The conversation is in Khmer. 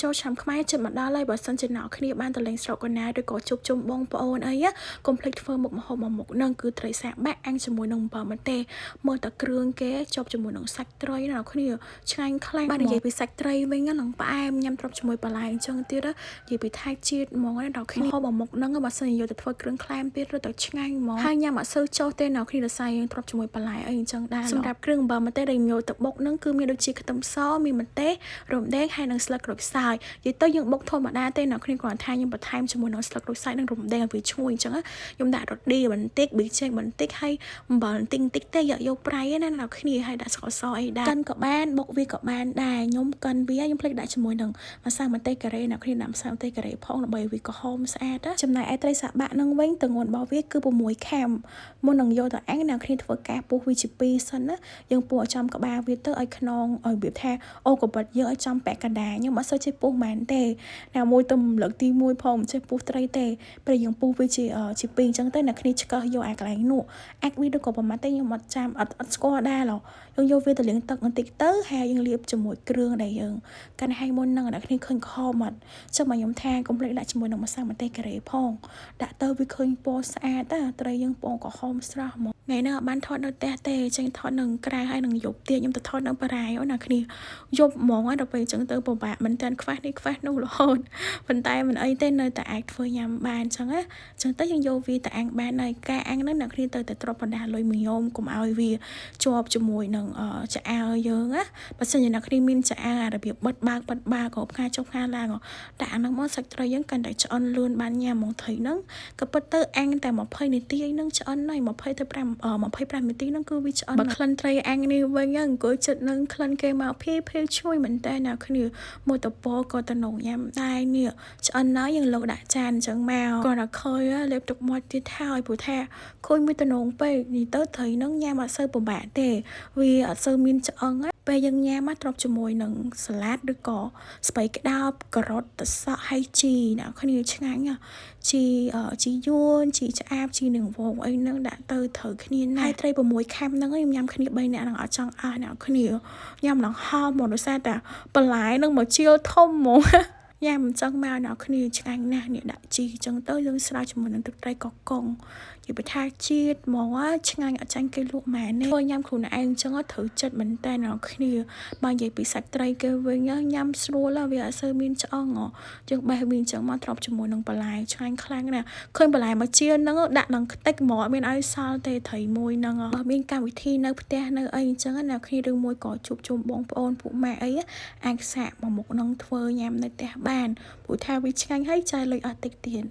ចូលឆ្នាំខ្មែរជិតមកដល់ហើយបើសិនជាអ្នកគ្នាបានទៅលេងស្រុកកណាឬក៏ជួបជុំបងប្អូនអីកុំភ្លេចធ្វើមុខម្ហូបមួយមុខហ្នឹងគឺត្រីសាបាក់អាំងជាមួយនឹងអំបិលម្ទេសមើលតែគ្រឿងគេជាប់ជាមួយនឹងសាច់ត្រីអ្នកគ្នាឆ្ងាញ់ខ្លាំងបាទនិយាយពីសាច់ត្រីវិញហ្នឹងផ្អែមញ៉ាំទ្របជាមួយបន្លែអញ្ចឹងទៀតនិយាយពីថៃជាតិហ្មងណាអ្នកគ្នាហូបមួយមុខហ្នឹងបើសិនជាយកទៅធ្វើគ្រឿងក្លែមទៀតឬទៅឆ្ងាញ់ហ្មងហើយញ៉ាំអត់សូវចុះទេអ្នកគ្នាដោយសារយើងទ្របជាមួយបន្លែអីអញ្ចឹងដែរសម្រាប់គ្រឿងអំបិលម្ទេសដែលយកទៅបុកហ្នឹងគឺមានដូចជាខ្ទឹមសមានម្ទេសរំដេងហើយនិងស្លឹកក្រូចសើចនិយាយទៅយើងបុកធម្មតាទេអ្នកគ្នាគ្រាន់តែខ្ញុំបន្ថែមជាមួយនឹងស្លឹកក្រូចសើចនិងរំដេងឲ្យវាឈ្ងុយអញ្ចឹងខ្ញុំដាក់រ៉តឌីបន្តិចប៊ីចេងបន្តិចហើយអំបិលបន្តិចទេយកប្រៃណាអ្នកគ្នាហើយដាក់ស្ករសអីដែរកិនក៏បានបុកវាក៏បានដែរខ្ញុំកិនវាខ្ញុំភ្លេចដាក់ជាមួយនឹងម្សៅម្ទេសការ៉េអ្នកគ្នាដាក់ម្សៅម្ទេសការ៉េផងដើម្បីវាក្រហមស្អាតចំណែកឯត្រីសាបាក់នឹងវិញទម្ងន់របស់វាគឺ6ខាំមុននឹងយកទៅអាំងអ្នកគ្នាធ្វើការពុះវាជា2សិនណាយើងពុះឲ្យចំក្បាលវាទៅឲ្យខ្នងឲ្យវាថាអូកបិតយើងឲ្យចំពាក់កណ្ដាលខ្ញុំអត់សូវចេះពុះមែនទេណាមួយទៅលើកទី1ផងមិនចេះពុះត្រីទេពេលយើងពុះវាជា2អញ្ចឹងទៅអ្នកគ្នាឆ្កឹះយកអាកន្លែងនោះអាចវាឬក៏ប្រមាណទេខ្ញុំអត់ចាំអត់ស្គាល់ដែរយើងយកវាទៅលាងទឹកបន្តិចទៅហើយយើងលាបជាមួយគ្រឿងដែលយើងកាន់ឲ្យមុនហ្នឹងអ្នកគ្នាឃើញក្រហមអត់ចឹងមកខ្ញុំថាកុំភ្លេចដាក់ជាមួយនឹងម្សៅម្ទេសការ៉េផងដាក់ទៅវាឃើញពណ៌ស្អាតត្រីយើងពណ៌ក្រហមស្រស់ហ្មងថ្ងៃនេះអត់បានថតនៅផ្ទះទេចេញថតនៅក្រៅហើយនឹងយប់ទៀតខ្ញុំទៅថតនៅបារាយណាគ្នាយប់ហ្មងដល់ពេលអញ្ចឹងទៅពិបាកមិនតាន់ខ្វះនេះខ្វះនោះរហូតប៉ុន្តែមិនអីទេនៅតែអាចធ្វើញ៉ាំបានអញ្ចឹងណាអញ្ចឹងទៅយើងយកវាទៅអាំងបានហើយការអាំងហ្នឹងអ្នកគ្នាទៅតែទ្របបណ្ដាលុយមួយញោមកុំឲ្យវាជាប់ជាមួយនឹងឆ្អើរយើងណាបើសិនជាអ្នកគ្នាមានឆ្អើររបៀបបិទបើកក៏ផ្កាចុះផ្កាឡើងដាក់អាហ្នឹងមកសាច់ត្រីយើងកាន់តែឆ្អិនលឿនបានញ៉ាំហ្មងត្រីហ្នឹងក៏ពិតទៅអាំងតែ20នាទីហ្នឹងឆ្អិនហើយ20ទៅ25នាទីហ្នឹងគឺវាឆ្អិនបើក្លិនត្រីអាំងនេះវិញអង្គុយចិត្តនឹងក្លិនគេមកភីឈ្ងុយមែនតើអ្នកគ្នាមួយតពក៏តំណងញ៉ាំដែរនេះឆ្អិនណាស់យើងលោកដាក់ចានអញ្ចឹងមកគាត់តែឃើញលេបទឹកមាត់ទៀតហើយព្រោះថាឃើញមានតំណងពេកនេះទៅត្រីហ្នឹងញ៉ាំអត់សូវពិបាកទេវាអត់សូវមានឆ្អឹងពេលយើងញ៉ាំមកទ្របជាមួយនឹងសាឡាតឬក៏ស្ពៃក្តោបការ៉ុតទឹកសក់ហើយជីអ្នកគ្នាឆ្ងាញ់ជីយួនជីឆ្អាបជីនឹងវងអីហ្នឹងដាក់ទៅត្រូវគ្នាណាស់ហើយត្រី6ខាំហ្នឹងខ្ញុំញ៉ាំគ្នា3នាក់ហ្នឹងអត់ចង់អស់អ្នកគ្នាញ៉ាំឡើងហោមកដោយសារតែបន្លែហ្នឹងមកជាលធំហ្មងញ៉ាំអញ្ចឹងមកអ្នកគ្នាឆ្ងាញ់ណាស់នេះដាក់ជីអញ្ចឹងទៅយើងស្រាវជាមួយនឹងទឹកត្រីកកុងនិយាយថាជាតិហ្មងឆ្ងាញ់អត់ចាញ់គេលក់ម៉ែនេះធ្វើញ៉ាំខ្លួនឯងអញ្ចឹងត្រូវចិត្តមែនតើអ្នកគ្នាបើនិយាយពីសាច់ត្រីគេវិញញ៉ាំស្រួលវាអត់សូវមានឆ្អឹងយើងបេះវាអញ្ចឹងមកទ្របជាមួយនឹងបន្លែឆ្ងាញ់ខ្លាំងណាស់ឃើញបន្លែមកជាហ្នឹងដាក់នឹងខ្ទេចហ្មងអត់មានឲ្យសល់ទេត្រីមួយហ្នឹងបើមានកម្មវិធីនៅផ្ទះនៅអីអញ្ចឹងអ្នកគ្នាឬមួយក៏ជួបជុំបងប្អូនពួកម៉ែអីអាចសាកមកមុខហ្នឹងធ្វើញ៉ាំនៅផ្ទះបានព្រោះថាវាឆ្ងាញ់ហើយចាយលុយអត់តិចទៀត